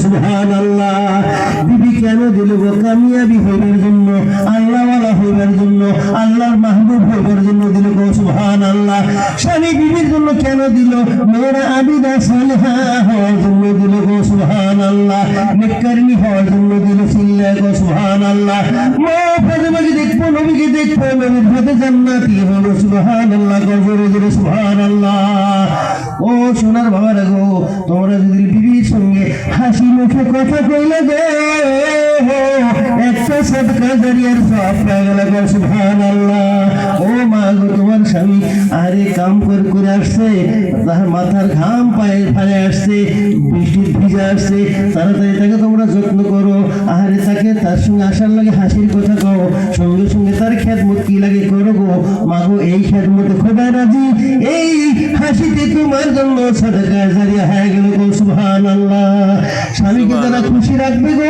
সুবহানাল্লাহ। বিবি কেন দিল গো? কামিয়াবি হইবার জন্য, আল্লাহওয়ালা হইবার জন্য, আল্লাহর মাহবুব হইবার জন্য দিল গো সুবহানাল্লাহ। স্বামী বিবির জন্য কেন দিল? মেয়েরা আবিদা সালেহা হওয়ার জন্য দিল গো সুবহানাল্লাহ। নেককারিনী হওয়ার জন্য দিল, চিল্লায় গো সুবহানাল্লাহ। মা ফাতেমাকে দেখবো, নবীকে দেখবো, নবীর পথে জান্নাতি হলো সুবহানাল্লাহ। গজরে জোরে সুবহানাল্লাহ। ও সোনার বাবারা গো, তোমরা যদি বিবির সঙ্গে হাসি মুখে কথা কইলে গো, একটা সাদকা জারিয়ার সওয়াব পেয়ে গেল গো সুবহানাল্লাহ। ও মা গো, তোমার স্বামী আরে কাম করে আসছে, তার মাথার ঘাম পায়ে ফালে আসছে, বৃষ্টির ভিজে আসছে, তাড়াতাড়ি তাকে তোমরা যত্ন করো। আরে তাকে তার সঙ্গে আসার লাগে হাসির কথা কও, সঙ্গে সঙ্গে তার খেদমত কি লাগে করো গো মা গো। এই খেদমতে খোদা রাজি, এই হাসিতে তোমার জন্য সাদকা জারিয়া হয়ে গেল গো সুবহানাল্লাহ। স্বামীকে তারা খুশি রাখবে গো।